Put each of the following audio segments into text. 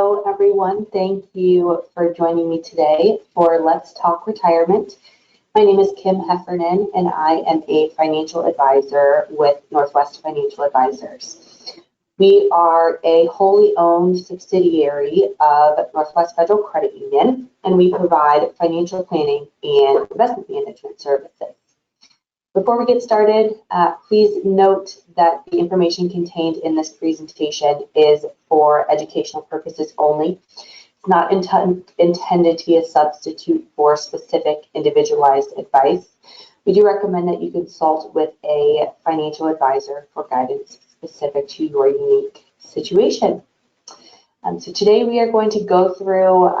Hello, everyone. Thank you for joining me today for Let's Talk Retirement. My name is Kim Heffernan, and I am a financial advisor with Northwest Financial Advisors. We are a wholly owned subsidiary of Northwest Federal Credit Union, and we provide financial planning and investment management services. Before we get started, please note that the information contained in this presentation is for educational purposes only. It's not intended to be a substitute for specific individualized advice. We do recommend that you consult with a financial advisor for guidance specific to your unique situation. So today we are going to go through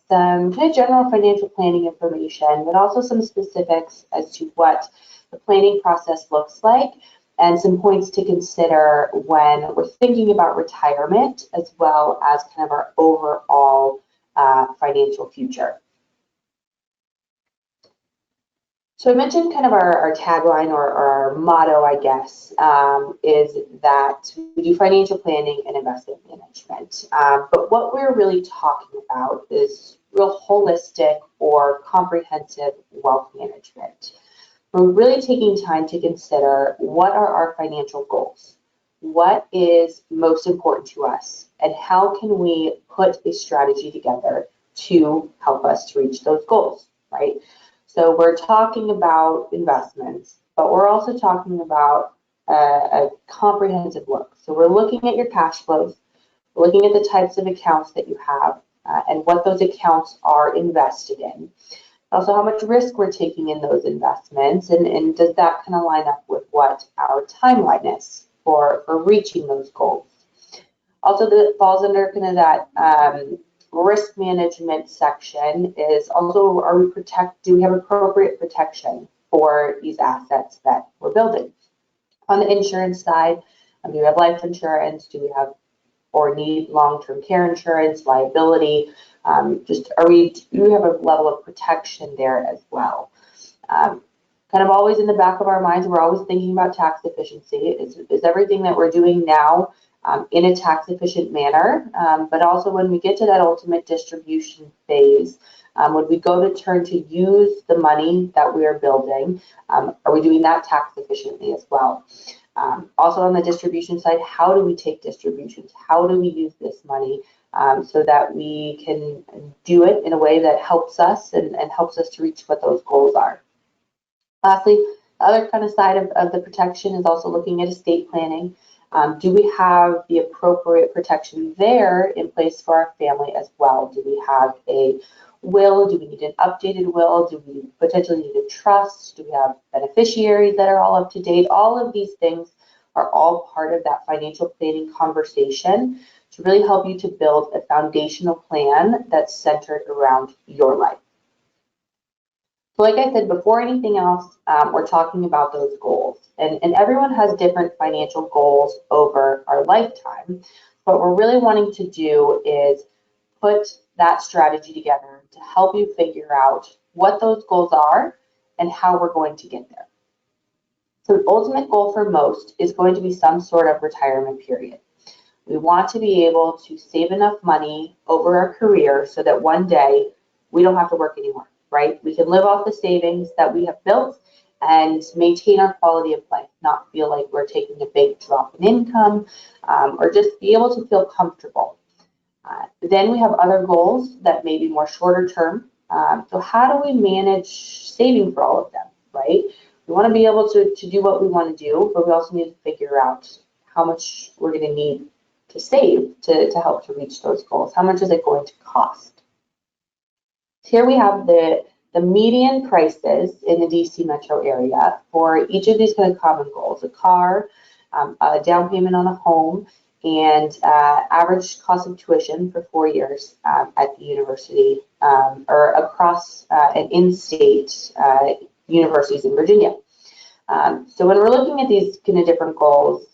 some kind of general financial planning information, but also some specifics as to what the planning process looks like and some points to consider when we're thinking about retirement, as well as kind of our overall financial future. So I mentioned kind of our tagline or our motto, I guess, is that we do financial planning and investment management. But what we're really talking about is real holistic or comprehensive wealth management. We're really taking time to consider what are our financial goals, what is most important to us, and how can we put a strategy together to help us to reach those goals, right? So we're talking about investments, but we're also talking about a comprehensive look. So we're looking at your cash flows, we're looking at the types of accounts that you have, and what those accounts are invested in. Also, how much risk we're taking in those investments, and does that kind of line up with what our timeline is for reaching those goals? Also, that falls under kind of that risk management section is also, do we have appropriate protection for these assets that we're building? On the insurance side, do we have life insurance? Do we have or need long-term care insurance, liability? Do we have a level of protection there as well? Kind of always in the back of our minds, we're always thinking about tax efficiency. Is everything that we're doing now in a tax efficient manner? But also when we get to that ultimate distribution phase, when we go to turn to use the money that we are building, are we doing that tax efficiently as well? Also on the distribution side, how do we take distributions? How do we use this money so that we can do it in a way that helps us and helps us to reach what those goals are? Lastly, the other kind of side of the protection is also looking at estate planning. Do we have the appropriate protection there in place for our family as well? Do we have a will? Do we need an updated will? Do we potentially need a trust? Do we have beneficiaries that are all up to date? All of these things are all part of that financial planning conversation to really help you to build a foundational plan that's centered around your life. So like I said, before anything else, we're talking about those goals. And everyone has different financial goals over our lifetime. What we're really wanting to do is put that strategy together to help you figure out what those goals are and how we're going to get there. So the ultimate goal for most is going to be some sort of retirement period. We want to be able to save enough money over our career so that one day we don't have to work anymore, right? We can live off the savings that we have built and maintain our quality of life, not feel like we're taking a big drop in income, or just be able to feel comfortable. Then we have other goals that may be more shorter term. So how do we manage saving for all of them, right? We want to be able to do what we want to do, but we also need to figure out how much we're going to need to save to help to reach those goals. How much is it going to cost? Here we have the median prices in the DC metro area for each of these kind of common goals: a car, a down payment on a home, and average cost of tuition for 4 years at the university or across and in-state universities in Virginia. So when we're looking at these kind of different goals,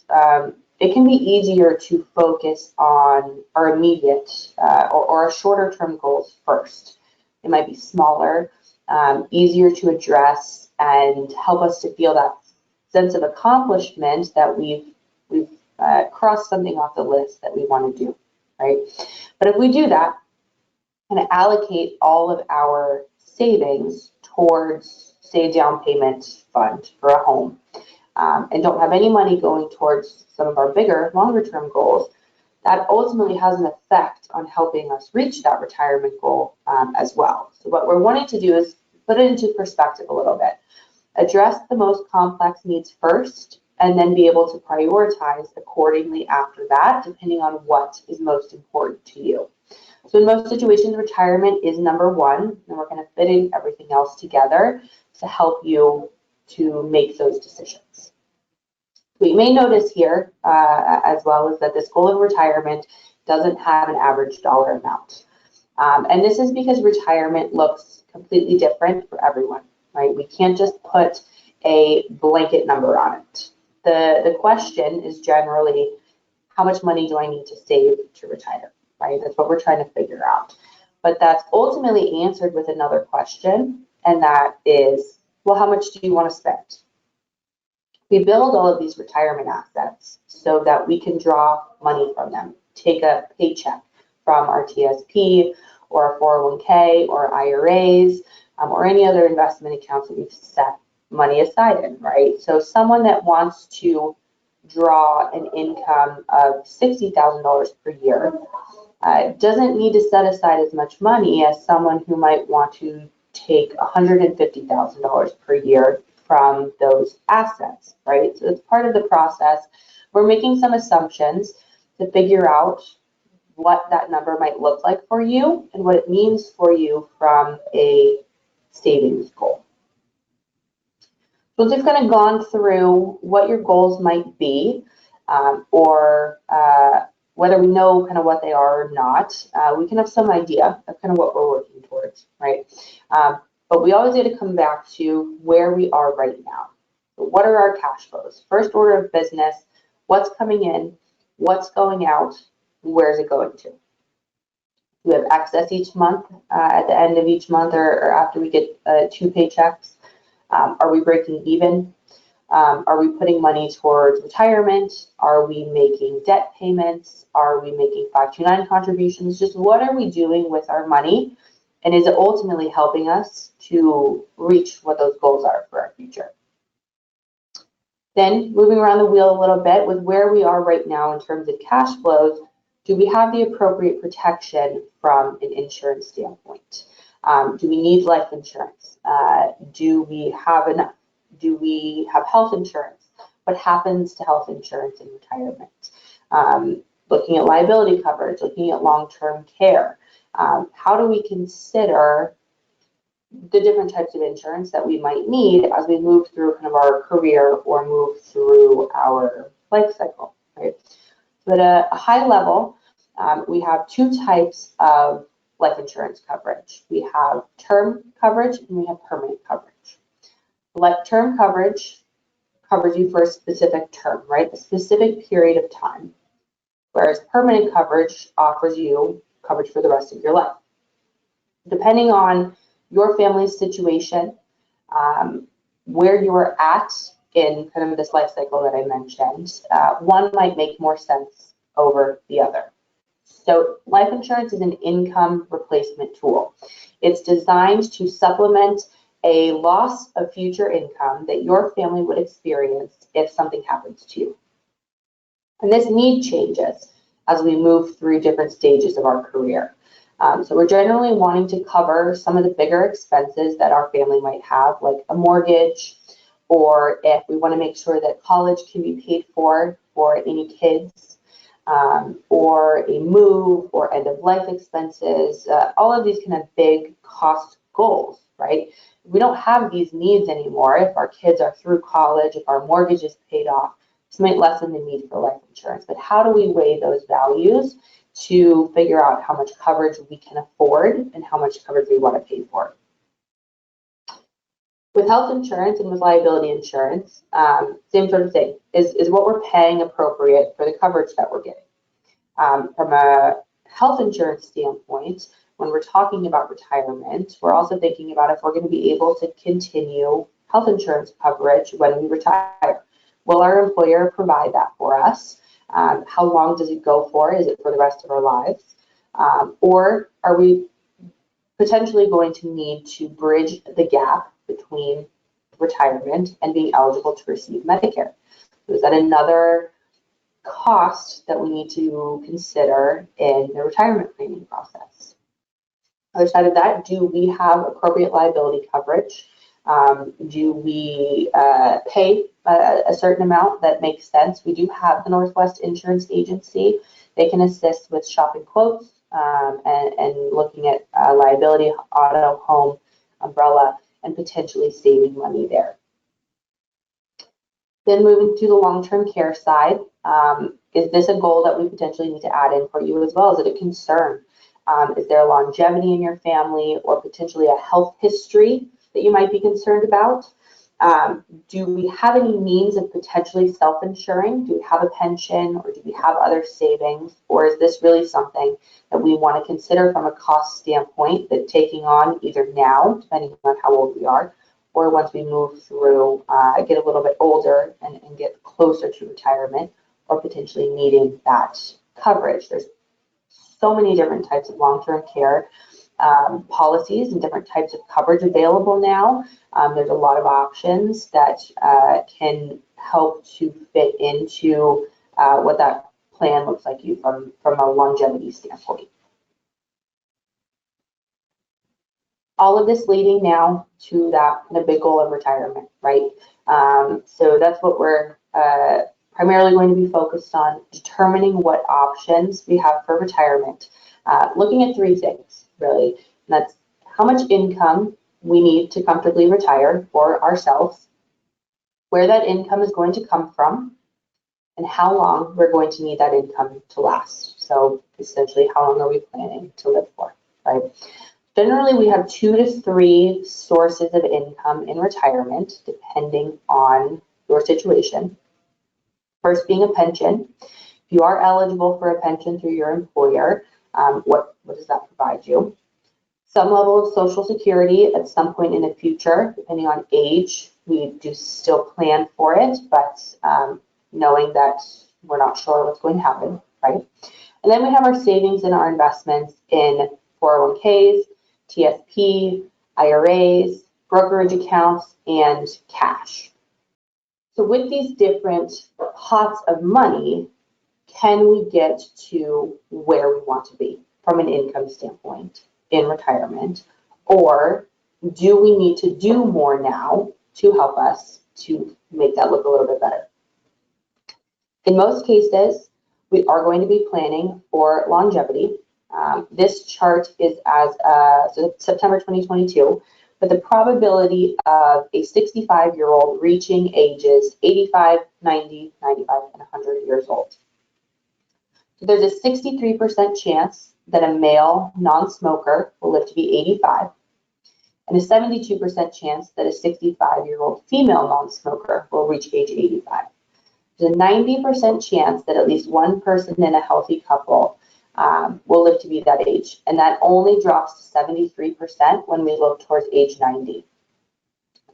it can be easier to focus on our immediate or our shorter term goals first. It might be smaller, easier to address, and help us to feel that sense of accomplishment that we've crossed something off the list that we want to do, right? But if we do that and allocate all of our savings towards, say, a down payment fund for a home, and don't have any money going towards some of our bigger, longer term goals, that ultimately has an effect on helping us reach that retirement goal as well. So what we're wanting to do is put it into perspective a little bit. Address the most complex needs first, and then be able to prioritize accordingly after that, depending on what is most important to you. So in most situations, retirement is number one, and we're going to fit in everything else together to help you to make those decisions. What you may notice here as well is that this goal of retirement doesn't have an average dollar amount. And this is because retirement looks completely different for everyone, right? We can't just put a blanket number on it. The question is generally, how much money do I need to save to retire, right? That's what we're trying to figure out. But that's ultimately answered with another question, and that is, well, how much do you want to spend? We build all of these retirement assets so that we can draw money from them, take a paycheck from our TSP or a 401k or IRAs or any other investment accounts that we've set money aside in, right? So someone that wants to draw an income of $60,000 per year doesn't need to set aside as much money as someone who might want to take $150,000 per year from those assets, right? So it's part of the process. We're making some assumptions to figure out what that number might look like for you and what it means for you from a savings goal. So we've kind of gone through what your goals might be, or whether we know kind of what they are or not. We can have some idea of kind of what we're working towards, right? But we always need to come back to where we are right now. So what are our cash flows? First order of business, what's coming in, what's going out, where's it going to? We have excess each month at the end of each month or after we get 2 paychecks. Are we breaking even? Are we putting money towards retirement? Are we making debt payments? Are we making 529 contributions? Just what are we doing with our money? And is it ultimately helping us to reach what those goals are for our future? Then moving around the wheel a little bit with where we are right now in terms of cash flows, do we have the appropriate protection from an insurance standpoint? Do we need life insurance? Do we have enough? Do we have health insurance? What happens to health insurance in retirement? Looking at liability coverage, looking at long-term care. How do we consider the different types of insurance that we might need as we move through kind of our career or move through our life cycle, right? So at a high level, we have 2 types of life insurance coverage. We have term coverage and we have permanent coverage. Like term coverage covers you for a specific term, right? A specific period of time. Whereas permanent coverage offers you coverage for the rest of your life. Depending on your family's situation, where you are at in kind of this life cycle that I mentioned, one might make more sense over the other. So life insurance is an income replacement tool. It's designed to supplement a loss of future income that your family would experience if something happens to you. And this need changes as we move through different stages of our career. So we're generally wanting to cover some of the bigger expenses that our family might have, like a mortgage, or if we want to make sure that college can be paid for any kids, or a move, or end-of-life expenses, all of these kind of big cost goals, right? We don't have these needs anymore. If our kids are through college, if our mortgage is paid off, this might lessen the need for life insurance. But how do we weigh those values to figure out how much coverage we can afford and how much coverage we want to pay for? With health insurance and with liability insurance, same sort of thing, is what we're paying appropriate for the coverage that we're getting. From a health insurance standpoint, when we're talking about retirement, we're also thinking about if we're going to be able to continue health insurance coverage when we retire. Will our employer provide that for us? How long does it go for? Is it for the rest of our lives? Or are we potentially going to need to bridge the gap between retirement and being eligible to receive Medicare? So is that another cost that we need to consider in the retirement planning process? Other side of that, do we have appropriate liability coverage? Do we pay a certain amount that makes sense? We do have the Northwest Insurance Agency. They can assist with shopping quotes and looking at liability, auto, home, umbrella, and potentially saving money there. Then moving to the long-term care side, is this a goal that we potentially need to add in for you as well? Is it a concern? Is there a longevity in your family or potentially a health history that you might be concerned about? Do we have any means of potentially self-insuring? Do we have a pension or do we have other savings? Or is this really something that we want to consider from a cost standpoint that taking on either now, depending on how old we are, or once we move through, get a little bit older and get closer to retirement, or potentially needing that coverage? There's so many different types of long-term care policies and different types of coverage available now. There's a lot of options that can help to fit into what that plan looks like you from a longevity standpoint. All of this leading now to that kind of big goal of retirement, right? So that's what we're primarily going to be focused on, determining what options we have for retirement. Looking at three things, really. And that's how much income we need to comfortably retire for ourselves, where that income is going to come from, and how long we're going to need that income to last. So essentially, how long are we planning to live for, right? Generally, we have 2 to 3 sources of income in retirement, depending on your situation. First being a pension. If you are eligible for a pension through your employer, what does that provide you? Some level of Social Security at some point in the future, depending on age. We do still plan for it, but knowing that we're not sure what's going to happen, right? And then we have our savings and our investments in 401ks, TSP, IRAs, brokerage accounts, and cash. So with these different pots of money, can we get to where we want to be from an income standpoint in retirement? Or do we need to do more now to help us to make that look a little bit better? In most cases, we are going to be planning for longevity. This chart is as September 2022, but the probability of a 65-year-old reaching ages 85, 90, 95, and 100 years old. So there's a 63% chance that a male non-smoker will live to be 85, and a 72% chance that a 65-year-old female non-smoker will reach age 85. There's a 90% chance that at least one person in a healthy couple will live to be that age, and that only drops to 73% when we look towards age 90.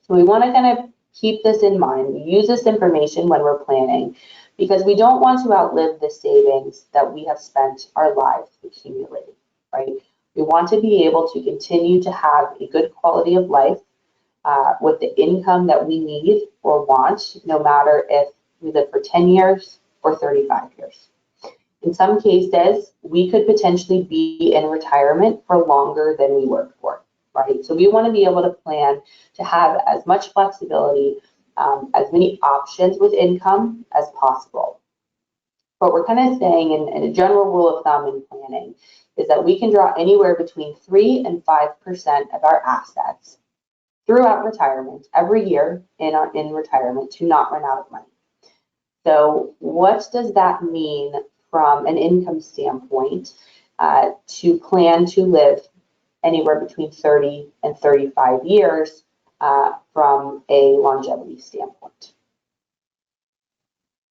So we want to kind of keep this in mind. We use this information when we're planning because we don't want to outlive the savings that we have spent our lives accumulating, right? We want to be able to continue to have a good quality of life with the income that we need or want, no matter if we live for 10 years or 35 years. In some cases, we could potentially be in retirement for longer than we worked for, right? So we want to be able to plan to have as much flexibility, as many options with income as possible. What we're kind of saying, in a general rule of thumb in planning, is that we can draw anywhere between 3 and 5% of our assets throughout retirement every year in retirement to not run out of money. So what does that mean from an income standpoint to plan to live anywhere between 30 and 35 years from a longevity standpoint?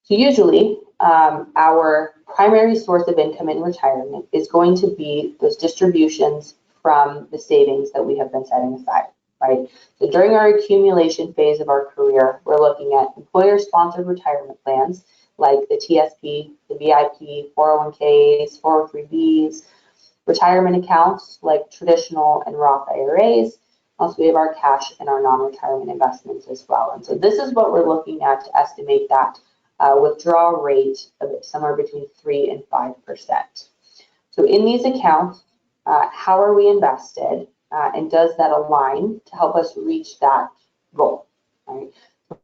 So usually our primary source of income in retirement is going to be those distributions from the savings that we have been setting aside, right? So during our accumulation phase of our career, we're looking at employer-sponsored retirement plans like the TSP, the VIP, 401ks, 403bs, retirement accounts like traditional and Roth IRAs. Also, we have our cash and our non-retirement investments as well. And so this is what we're looking at to estimate that withdrawal rate of somewhere between 3 and 5%. So in these accounts, how are we invested, and does that align to help us reach that goal? Right? We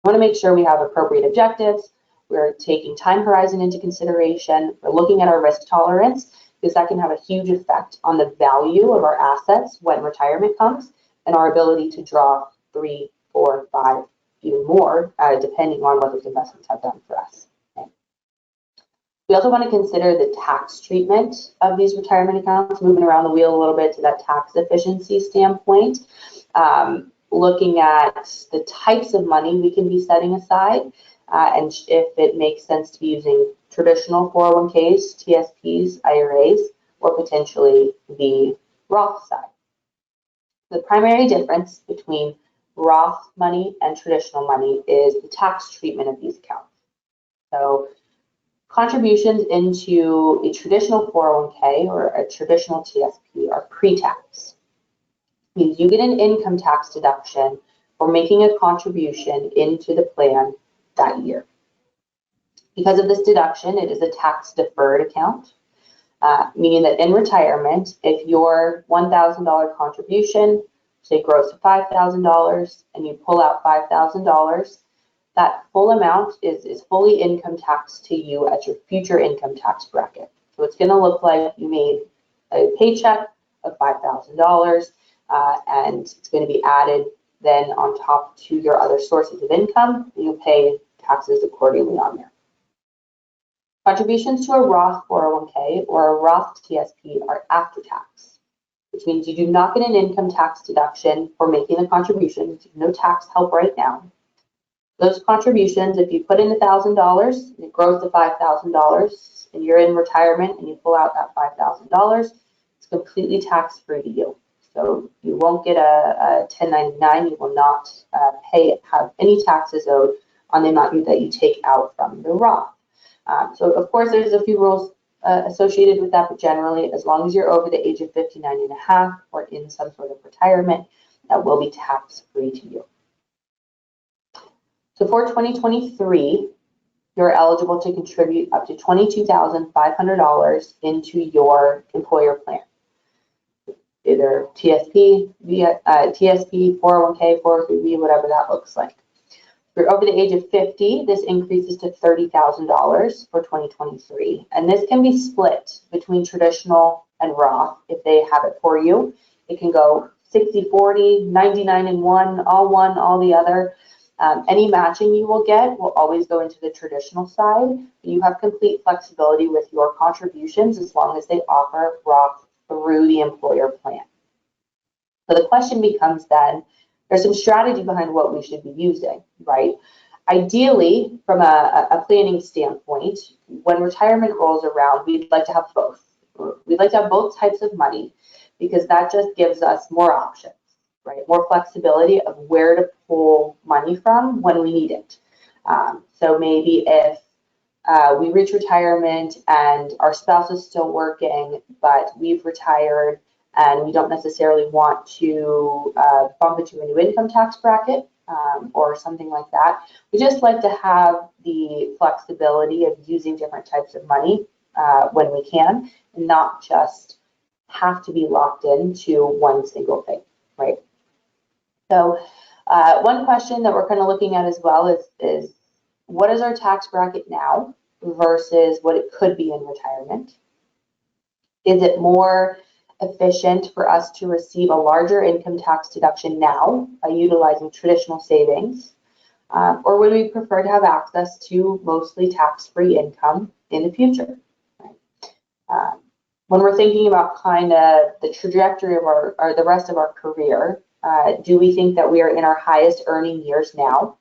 want to make sure we have appropriate objectives. We're taking time horizon into consideration. We're looking at our risk tolerance, because that can have a huge effect on the value of our assets when retirement comes, and our ability to draw 3, 4, 5, even more, depending on what those investments have done for us. Okay. We also want to consider the tax treatment of these retirement accounts, moving around the wheel a little bit to that tax efficiency standpoint, looking at the types of money we can be setting aside, and if it makes sense to be using traditional 401ks, TSPs, IRAs, or potentially the Roth side. The primary difference between Roth money and traditional money is the tax treatment of these accounts. So contributions into a traditional 401k or a traditional TSP are pre-tax. It means you get an income tax deduction for making a contribution into the plan that year. Because of this deduction, it is a tax-deferred account, meaning that in retirement, if your $1,000 contribution, say, grows to $5,000, and you pull out $5,000, that full amount is fully income tax to you at your future income tax bracket. So it's going to look like you made a paycheck of $5,000, and it's going to be added then on top to your other sources of income, and you'll pay taxes accordingly on there. Contributions to a Roth 401k or a Roth TSP are after tax, which means you do not get an income tax deduction for making the contribution. No tax help right now. Those contributions, if you put in $1,000 and it grows to $5,000 and you're in retirement and you pull out that $5,000, it's completely tax-free to you. So you won't get a 1099. You will not have any taxes owed on the amount that you take out from the Roth. So of course, there's a few rules associated with that, but generally, as long as you're over the age of 59 and a half or in some sort of retirement, that will be tax-free to you. So for 2023, you're eligible to contribute up to $22,500 into your employer plan, either TSP, TSP, 401k, 403b, whatever that looks like. If you're over the age of 50, this increases to $30,000 for 2023. And this can be split between traditional and Roth if they have it for you. It can go 60-40, 99-1, all the other. Any matching you will get will always go into the traditional side. You have complete flexibility with your contributions as long as they offer Roth through the employer plan. So the question becomes then, there's some strategy behind what we should be using, right? Ideally, from a planning standpoint, when retirement rolls around, we'd like to have both. We'd like to have both types of money because that just gives us more options, right? More flexibility of where to pull money from when we need it. So maybe if we reach retirement and our spouse is still working, but we've retired and we don't necessarily want to bump into a new income tax bracket or something like that. We just like to have the flexibility of using different types of money when we can, and not just have to be locked into one single thing, right? So one question that we're kind of looking at as well is what is our tax bracket now versus what it could be in retirement? Is it more efficient for us to receive a larger income tax deduction now by utilizing traditional savings, or would we prefer to have access to mostly tax-free income in the future? Right? When we're thinking about kind of the trajectory of or the rest of our career, do we think that we are in our highest earning years now,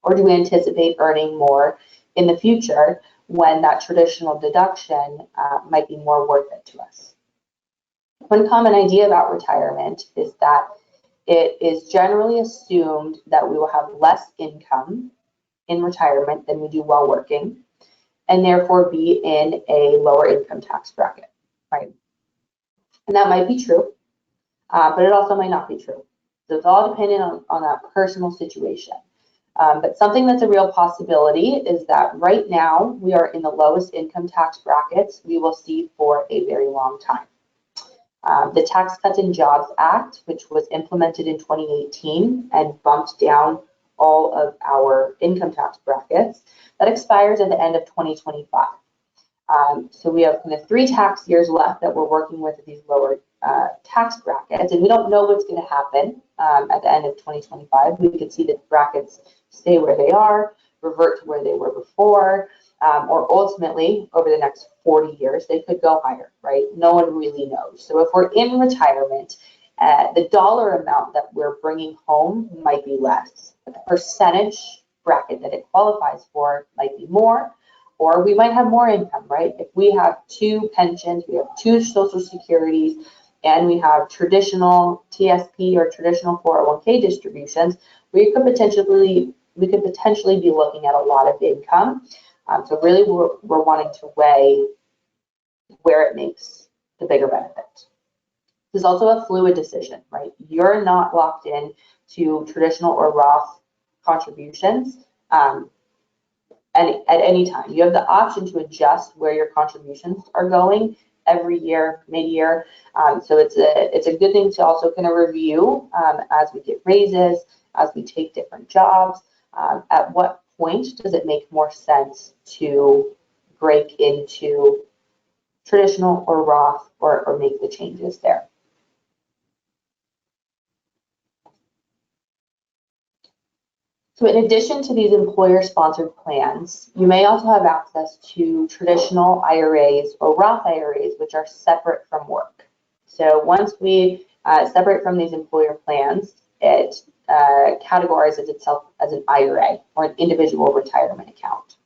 or do we anticipate earning more in the future when that traditional deduction might be more worth it to us? One common idea about retirement is that it is generally assumed that we will have less income in retirement than we do while working. and therefore be in a lower income tax bracket, right? And that might be true, but it also might not be true. So it's all dependent on that personal situation. But something that's a real possibility is that right now we are in the lowest income tax brackets we will see for a very long time. The Tax Cuts and Jobs Act, which was implemented in 2018 and bumped down all of our income tax brackets, that expires at the end of 2025. So we have kind of 3 tax years left that we're working with these lower tax brackets, and we don't know what's going to happen at the end of 2025. We could see the brackets stay where they are, revert to where they were before, or ultimately, over the next 40 years, they could go higher, right? No one really knows. So if we're in retirement, the dollar amount that we're bringing home might be less, but the percentage bracket that it qualifies for might be more, or we might have more income, right? If we have 2 pensions, we have 2 Social Securities, and we have traditional TSP or traditional 401k distributions, we could potentially be looking at a lot of income. So really, we're wanting to weigh where it makes the bigger benefit. There's also a fluid decision, right? You're not locked in to traditional or Roth contributions and at any time. You have the option to adjust where your contributions are going every year, mid-year. So it's a good thing to also kind of review as we get raises, as we take different jobs. At what point does it make more sense to break into traditional or Roth or make the changes there? So in addition to these employer-sponsored plans, you may also have access to traditional IRAs or Roth IRAs, which are separate from work. So once we separate from these employer plans, it categorizes itself as an IRA or an individual retirement account.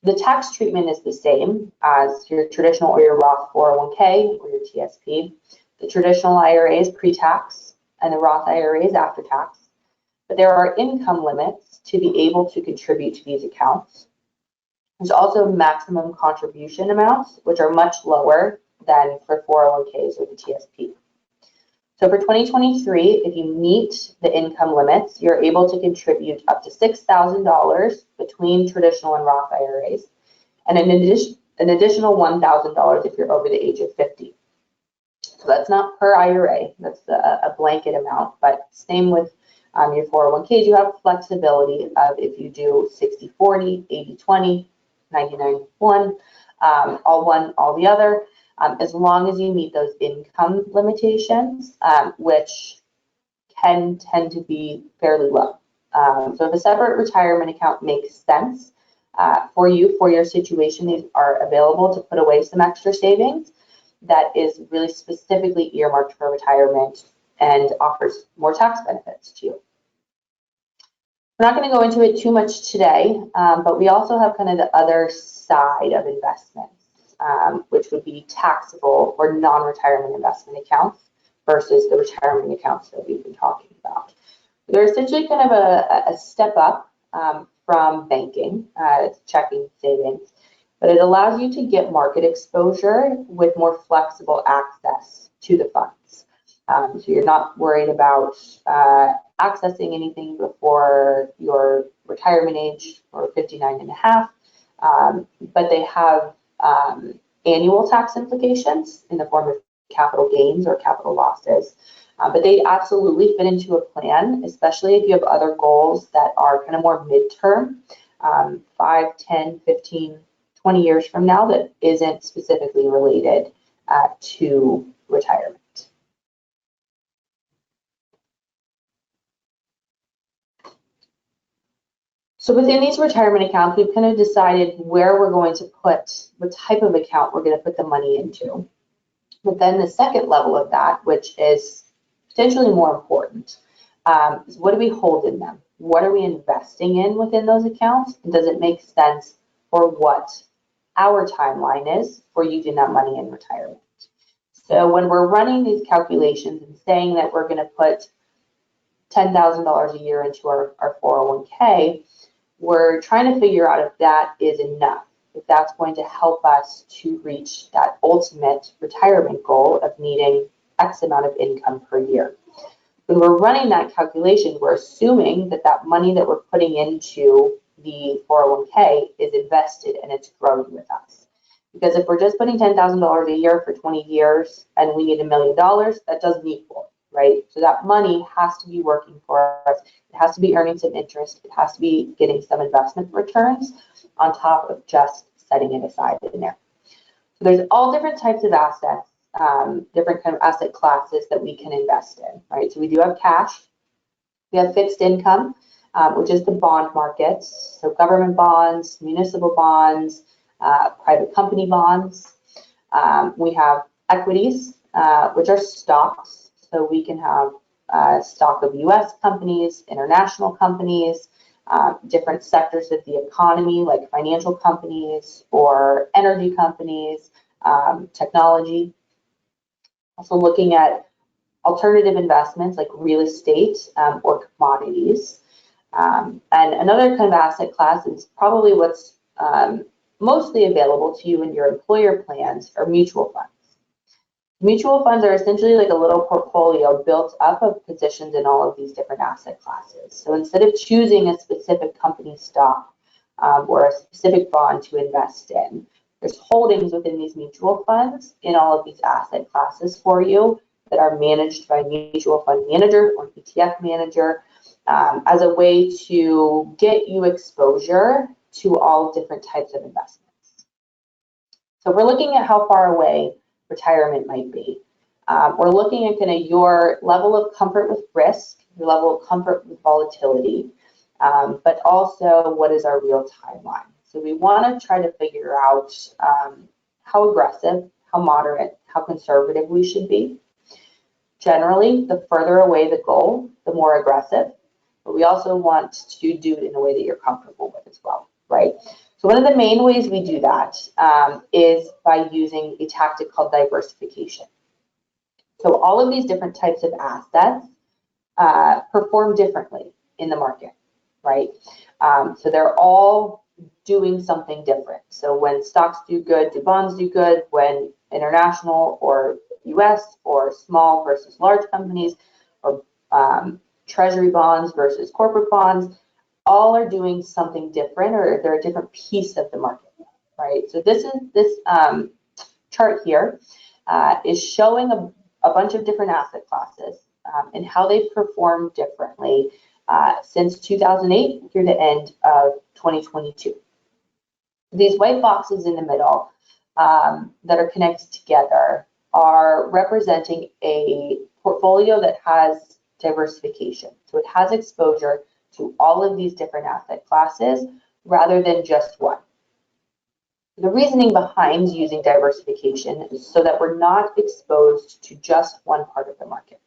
The tax treatment is the same as your traditional or your Roth 401k or your TSP. The traditional IRA is pre-tax and the Roth IRA is after tax. But there are income limits to be able to contribute to these accounts. There's also maximum contribution amounts, which are much lower than for 401ks or the TSP. So for 2023, if you meet the income limits, you're able to contribute up to $6,000 between traditional and Roth IRAs, and an additional $1,000 if you're over the age of 50. So that's not per IRA, that's a blanket amount, but same with your 401ks, you have flexibility of if you do 60-40, 80-20, 99-1, all one, all the other, as long as you meet those income limitations, which can tend to be fairly low. So if a separate retirement account makes sense for you, for your situation, these are available to put away some extra savings that is really specifically earmarked for retirement and offers more tax benefits to you. We're not going to go into it too much today, but we also have kind of the other side of investments, which would be taxable or non-retirement investment accounts versus the retirement accounts that we've been talking about. They're essentially kind of a step up from banking, it's checking savings, but it allows you to get market exposure with more flexible access to the funds. So you're not worried about accessing anything before your retirement age or 59 and a half, but they have annual tax implications in the form of capital gains or capital losses. But they absolutely fit into a plan, especially if you have other goals that are kind of more midterm, 5, 10, 15, 20 years from now that isn't specifically related to retirement. So within these retirement accounts, we've kind of decided where we're going to put, what type of account we're going to put the money into. But then the second level of that, which is potentially more important, is what do we hold in them? What are we investing in within those accounts? And does it make sense for what our timeline is for using that money in retirement? So when we're running these calculations and saying that we're going to put $10,000 a year into our 401k, we're trying to figure out if that is enough if that's going to help us to reach that ultimate retirement goal of needing X amount of income per year. When we're running that calculation, we're assuming that that money that we're putting into the 401k is invested and it's growing with us. Because if we're just putting $10,000 a year for 20 years and we need $1 million, that doesn't equal, right? So that money has to be working for us. It has to be earning some interest. It has to be getting some investment returns on top of just setting it aside in there. So there's all different types of assets, different kind of asset classes that we can invest in, right? So we do have cash. We have fixed income, which is the bond markets. So government bonds, municipal bonds, private company bonds. We have equities, which are stocks. So we can have stock of US companies, international companies, different sectors of the economy like financial companies or energy companies, technology. Also looking at alternative investments like real estate or commodities. And another kind of asset class is probably what's mostly available to you in your employer plans are mutual funds. Mutual funds are essentially like a little portfolio built up of positions in all of these different asset classes. So instead of choosing a specific company stock or a specific bond to invest in, there's holdings within these mutual funds in all of these asset classes for you that are managed by a mutual fund manager or ETF manager as a way to get you exposure to all different types of investments. So we're looking at how far away retirement might be. We're looking at kind of your level of comfort with risk, your level of comfort with volatility, but also what is our real timeline. So we want to try to figure out how aggressive, how moderate, how conservative we should be. Generally, the further away the goal, the more aggressive, but we also want to do it in a way that you're comfortable with as well, right? So one of the main ways we do that is by using a tactic called diversification. So all of these different types of assets perform differently in the market, right? So they're all doing something different. So when stocks do good, do bonds do good? When international or US or small versus large companies or treasury bonds versus corporate bonds, all are doing something different, or they're a different piece of the market, right? So this chart here is showing a bunch of different asset classes and how they've performed differently since 2008 through the end of 2022. These white boxes in the middle that are connected together are representing a portfolio that has diversification. So it has exposure to all of these different asset classes rather than just one. The reasoning behind using diversification is so that we're not exposed to just one part of the market.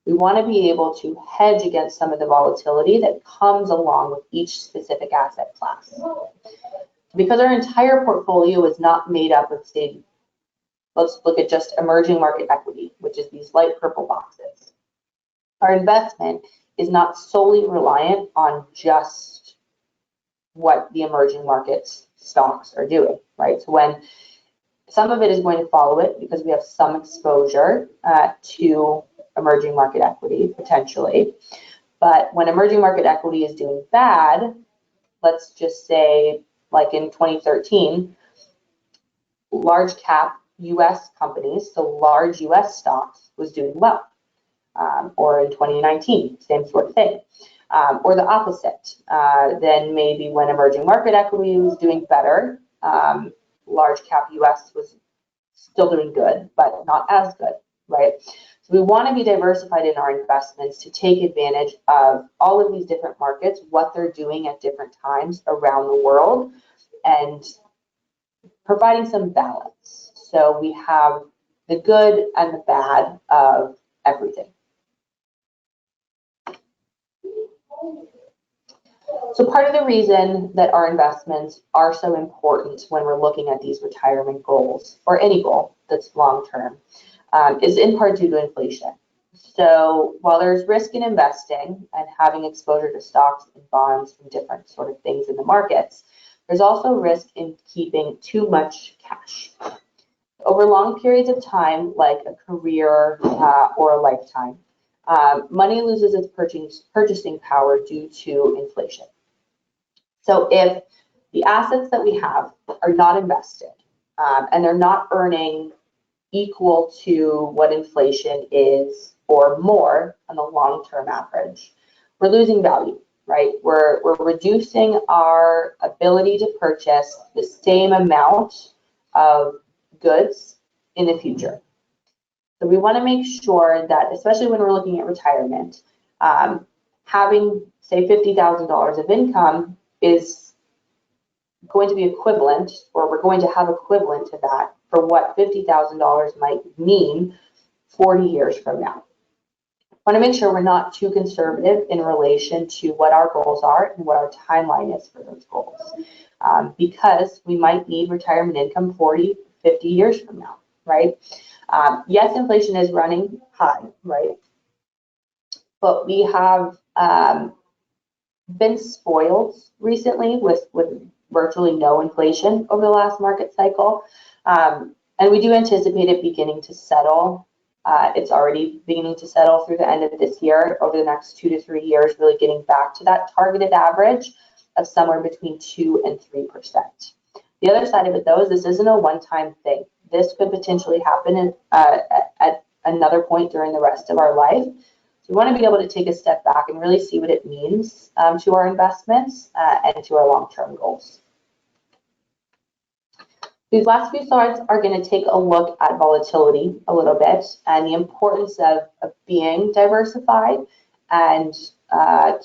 We want to be able to hedge against some of the volatility that comes along with each specific asset class. Because our entire portfolio is not made up of, say, let's look at just emerging market equity, which is these light purple boxes. Our investment is not solely reliant on just what the emerging markets stocks are doing, right? So when some of it is going to follow it because we have some exposure to emerging market equity potentially. But when emerging market equity is doing bad, let's just say like in 2013, large cap US companies, so large US stocks was doing well. Or in 2019, same sort of thing. Or the opposite. Then maybe when emerging market equity was doing better, large cap US was still doing good, but not as good, right? So we want to be diversified in our investments to take advantage of all of these different markets, what they're doing at different times around the world, and providing some balance. So we have the good and the bad of everything. So part of the reason that our investments are so important when we're looking at these retirement goals, or any goal that's long-term, is in part due to inflation. So while there's risk in investing and having exposure to stocks and bonds and different sort of things in the markets, there's also risk in keeping too much cash. Over long periods of time, like a career or a lifetime, money loses its purchasing power due to inflation. So if the assets that we have are not invested and they're not earning equal to what inflation is or more on the long-term average, we're losing value, right? We're reducing our ability to purchase the same amount of goods in the future. So we want to make sure that, especially when we're looking at retirement, having, say, $50,000 of income is going to be equivalent, or we're going to have equivalent to that for what $50,000 might mean 40 years from now. I want to make sure we're not too conservative in relation to what our goals are and what our timeline is for those goals, because we might need retirement income 40, 50 years from now, right? Yes, inflation is running high, right? But we have been spoiled recently with virtually no inflation over the last market cycle. And we do anticipate it beginning to settle. It's already beginning to settle through the end of this year, over the next 2 to 3 years, really getting back to that targeted average of somewhere between 2 and 3%. The other side of it, though, is this isn't a one-time thing. This could potentially happen at another point during the rest of our life. So we want to be able to take a step back and really see what it means to our investments and to our long-term goals. These last few slides are going to take a look at volatility a little bit and the importance of being diversified and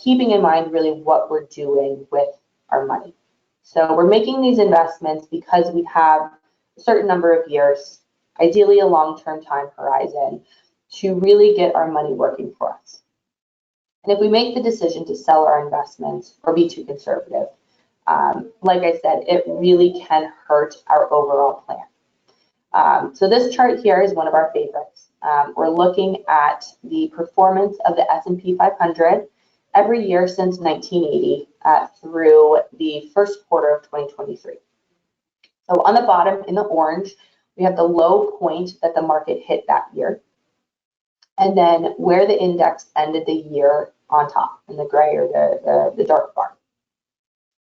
keeping in mind really what we're doing with our money. So we're making these investments because we have a certain number of years, ideally a long-term time horizon, to really get our money working for us. And if we make the decision to sell our investments or be too conservative, like I said, it really can hurt our overall plan. So this chart here is one of our favorites. We're looking at the performance of the S&P 500 every year since 1980 through the first quarter of 2023. So on the bottom in the orange, we have the low point that the market hit that year, and then where the index ended the year on top in the gray or the dark bar.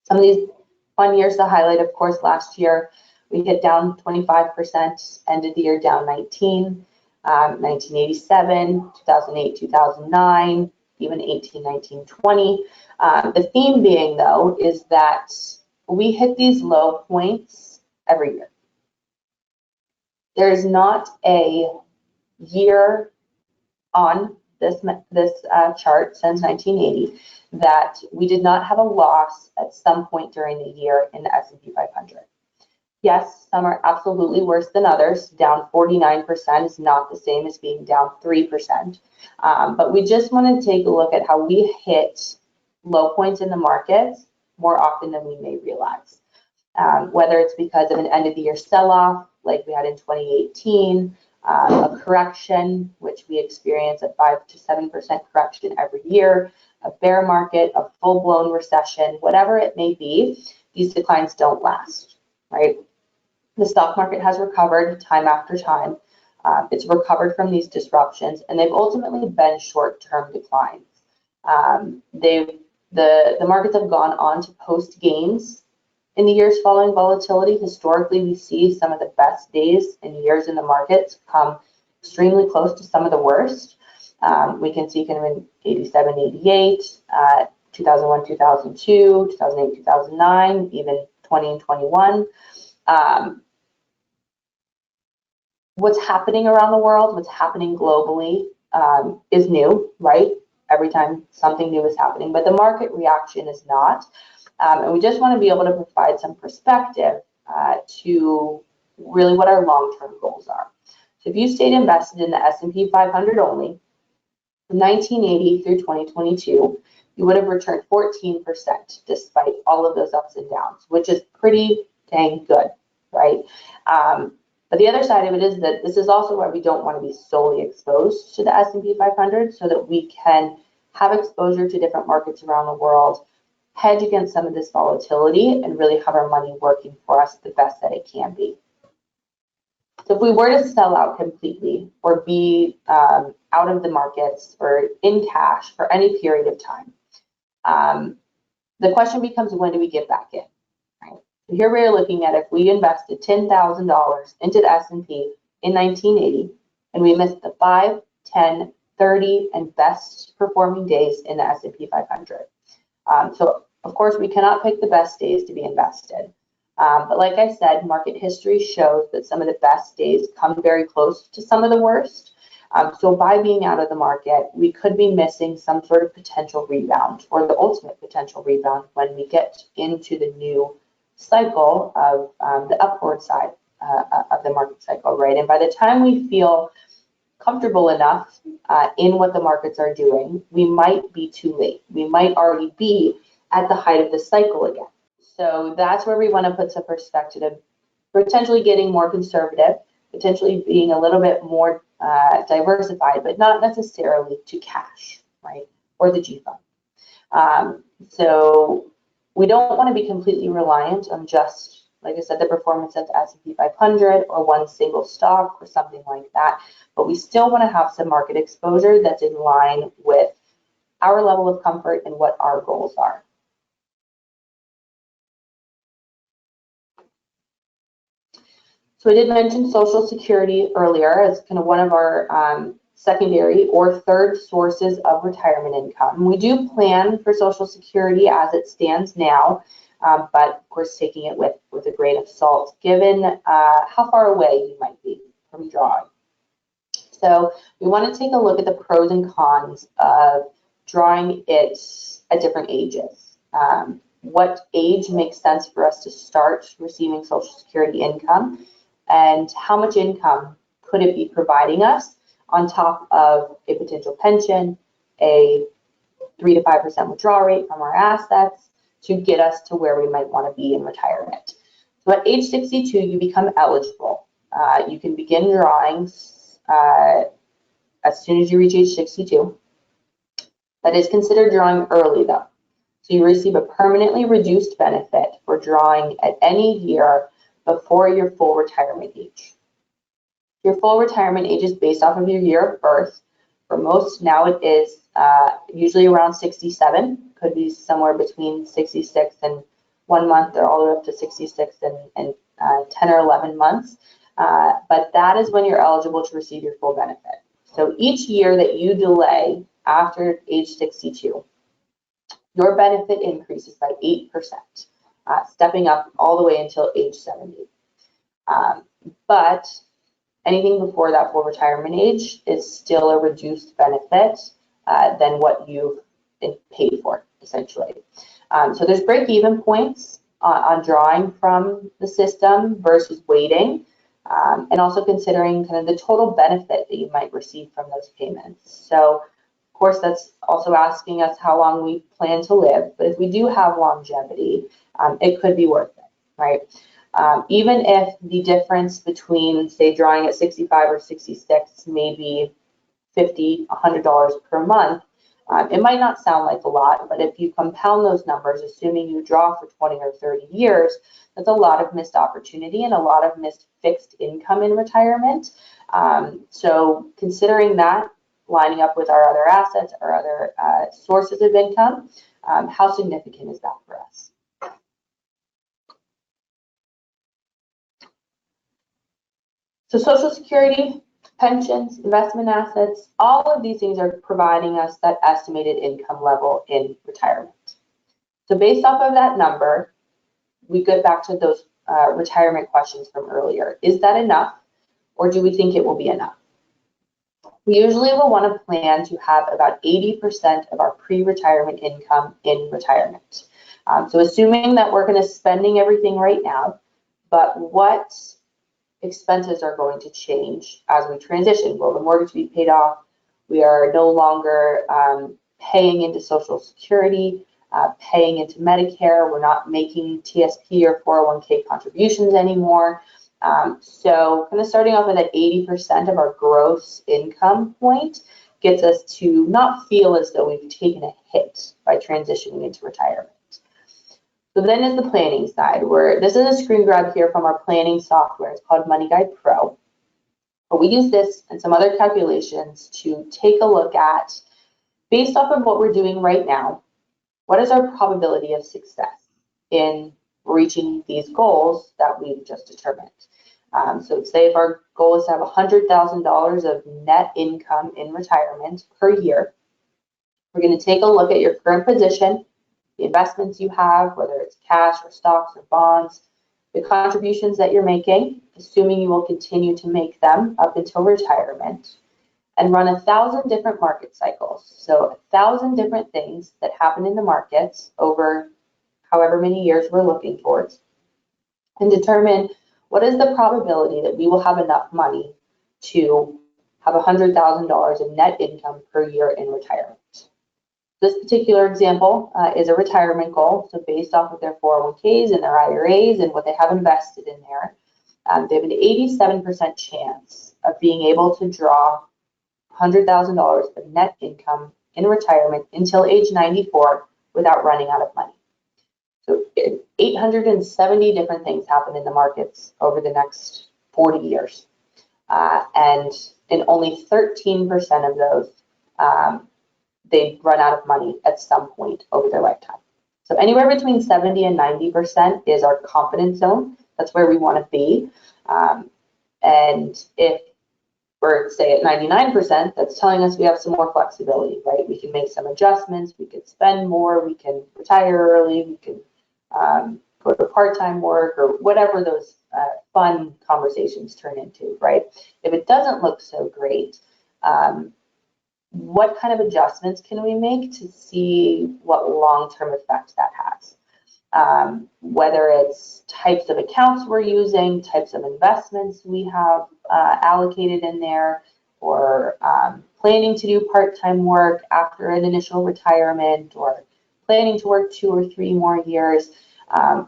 Some of these fun years to highlight, of course, last year we hit down 25%, ended the year down 19, 1987, 2008, 2009, even 18, 19, 20. The theme being, though, is that we hit these low points every year. There's not a year on this chart since 1980 that we did not have a loss at some point during the year in the S&P 500. Yes, some are absolutely worse than others. Down 49% is not the same as being down 3%. But we just want to take a look at how we hit low points in the markets more often than we may realize. Whether it's because of an end of the year sell-off like we had in 2018, a correction, which we experience a 5 to 7% correction every year, a bear market, a full-blown recession, whatever it may be, these declines don't last, right? The stock market has recovered time after time. It's recovered from these disruptions, and they've ultimately been short-term declines. The markets have gone on to post gains in the years following volatility. Historically, we see some of the best days and years in the markets come extremely close to some of the worst. We can see kind of in 87, 88, 2001, 2002, 2008, 2009, even 20 and 21. What's happening around the world, what's happening globally is new, right? Every time something new is happening, but the market reaction is not. And we just want to be able to provide some perspective to really what our long-term goals are. So if you stayed invested in the S&P 500 only, from 1980 through 2022, you would have returned 14% despite all of those ups and downs, which is pretty dang good, right? But the other side of it is that this is also why we don't want to be solely exposed to the S&P 500, so that we can have exposure to different markets around the world, hedge against some of this volatility and really have our money working for us the best that it can be. So if we were to sell out completely or be out of the markets or in cash for any period of time, the question becomes, when do we get back in? Right? So here we're looking at if we invested $10,000 into the S&P in 1980 and we missed the 5, 10, 30, and best performing days in the S&P 500. So of course we cannot pick the best days to be invested. But like I said, market history shows that some of the best days come very close to some of the worst. So by being out of the market, we could be missing some sort of potential rebound or the ultimate potential rebound when we get into the new cycle of the upward side of the market cycle, right? And by the time we feel comfortable enough in what the markets are doing, we might be too late. We might already be at the height of the cycle again. So that's where we want to put some perspective of potentially getting more conservative, potentially being a little bit more diversified, but not necessarily to cash, right, or the G fund. So we don't want to be completely reliant on just, like I said, the performance of the S&P 500 or one single stock or something like that, but we still want to have some market exposure that's in line with our level of comfort and what our goals are. So I did mention Social Security earlier as kind of one of our secondary or third sources of retirement income. We do plan for Social Security as it stands now, but of course taking it with a grain of salt, given how far away you might be from drawing. So we want to take a look at the pros and cons of drawing it at different ages. What age makes sense for us to start receiving Social Security income? And how much income could it be providing us on top of a potential pension, a 3 to 5% withdrawal rate from our assets to get us to where we might want to be in retirement. So at age 62, you become eligible. You can begin drawing as soon as you reach age 62. That is considered drawing early though. So you receive a permanently reduced benefit for drawing at any year before your full retirement age. Your full retirement age is based off of your year of birth. For most now it is usually around 67, could be somewhere between 66 and 1 month or all the way up to 66 and 10 or 11 months. But that is when you're eligible to receive your full benefit. So each year that you delay after age 62, your benefit increases by 8%. Stepping up all the way until age 70. But anything before that full retirement age is still a reduced benefit than what you've paid for, essentially. So there's break-even points on drawing from the system versus waiting, and also considering kind of the total benefit that you might receive from those payments. So of course, that's also asking us how long we plan to live, but if we do have longevity, it could be worth it, right? Even if the difference between, say, drawing at 65 or 66 may be $50, $100 per month, it might not sound like a lot, but if you compound those numbers, assuming you draw for 20 or 30 years, that's a lot of missed opportunity and a lot of missed fixed income in retirement. So considering that, lining up with our other assets, our other sources of income, how significant is that for us? So Social Security, pensions, investment assets, all of these things are providing us that estimated income level in retirement. So based off of that number, we get back to those retirement questions from earlier. Is that enough, or do we think it will be enough? We usually will want to plan to have about 80% of our pre-retirement income in retirement. So assuming that we're going to spending everything right now, but what expenses are going to change as we transition? Will the mortgage be paid off? We are no longer paying into Social Security, paying into Medicare. We're not making TSP or 401k contributions anymore. So kind of starting off with that 80% of our gross income point gets us to not feel as though we've taken a hit by transitioning into retirement. So then is the planning side, where this is a screen grab here from our planning software. It's called Money Guide Pro. But we use this and some other calculations to take a look at, based off of what we're doing right now, what is our probability of success in reaching these goals that we've just determined. So say if our goal is to have $100,000 of net income in retirement per year, we're going to take a look at your current position, the investments you have, whether it's cash or stocks or bonds, the contributions that you're making, assuming you will continue to make them up until retirement, and run 1,000 different market cycles. So 1,000 different things that happen in the markets over however many years we're looking towards, and determine what is the probability that we will have enough money to have $100,000 of net income per year in retirement. This particular example is a retirement goal. So based off of their 401ks and their IRAs and what they have invested in there, they have an 87% chance of being able to draw $100,000 of net income in retirement until age 94 without running out of money. So 870 different things happen in the markets over the next 40 years. And in only 13% of those, they run out of money at some point over their lifetime. So anywhere between 70 and 90% is our confidence zone. That's where we want to be. And if we're, say, at 99%, that's telling us we have some more flexibility, right? We can make some adjustments, we could spend more, we can retire early, we can go to part-time work, or whatever those fun conversations turn into, right? If it doesn't look so great, what kind of adjustments can we make to see what long-term effect that has? Whether it's types of accounts we're using, types of investments we have allocated in there, or planning to do part-time work after an initial retirement, or planning to work 2 or 3 more years.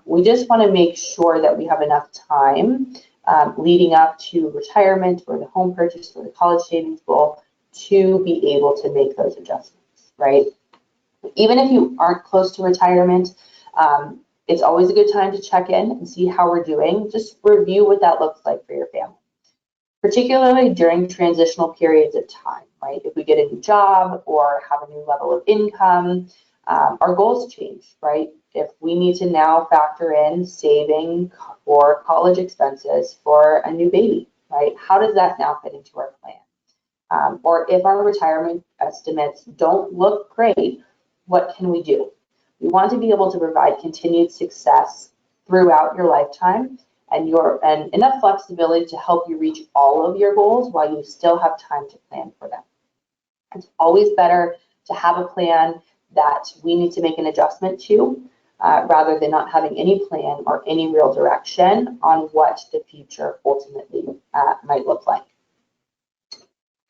We just want to make sure that we have enough time leading up to retirement or the home purchase or the college savings goal to be able to make those adjustments, right? Even if you aren't close to retirement, it's always a good time to check in and see how we're doing. Just review what that looks like for your family, particularly during transitional periods of time, right? If we get a new job or have a new level of income, our goals change, right? If we need to now factor in saving for college expenses for a new baby, right? How does that now fit into our plan? Or if our retirement estimates don't look great, what can we do? We want to be able to provide continued success throughout your lifetime and enough flexibility to help you reach all of your goals while you still have time to plan for them. It's always better to have a plan that we need to make an adjustment to, rather than not having any plan or any real direction on what the future ultimately might look like.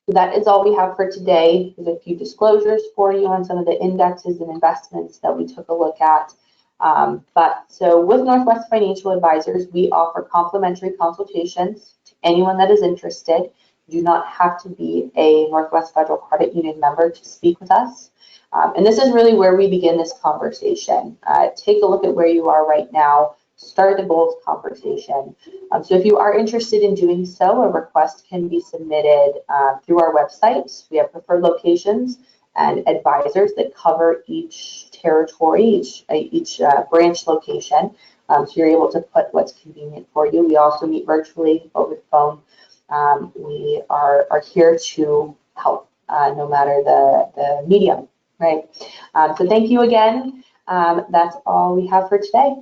So that is all we have for today. There's a few disclosures for you on some of the indexes and investments that we took a look at. So with Northwest Financial Advisors, we offer complimentary consultations to anyone that is interested. You do not have to be a Northwest Federal Credit Union member to speak with us. And this is really where we begin this conversation. Take a look at where you are right now. Start the goals conversation. So if you are interested in doing so, a request can be submitted through our website. We have preferred locations and advisors that cover each territory, each branch location. So you're able to put what's convenient for you. We also meet virtually over the phone. We are here to help no matter the medium, right? So thank you again. That's all we have for today.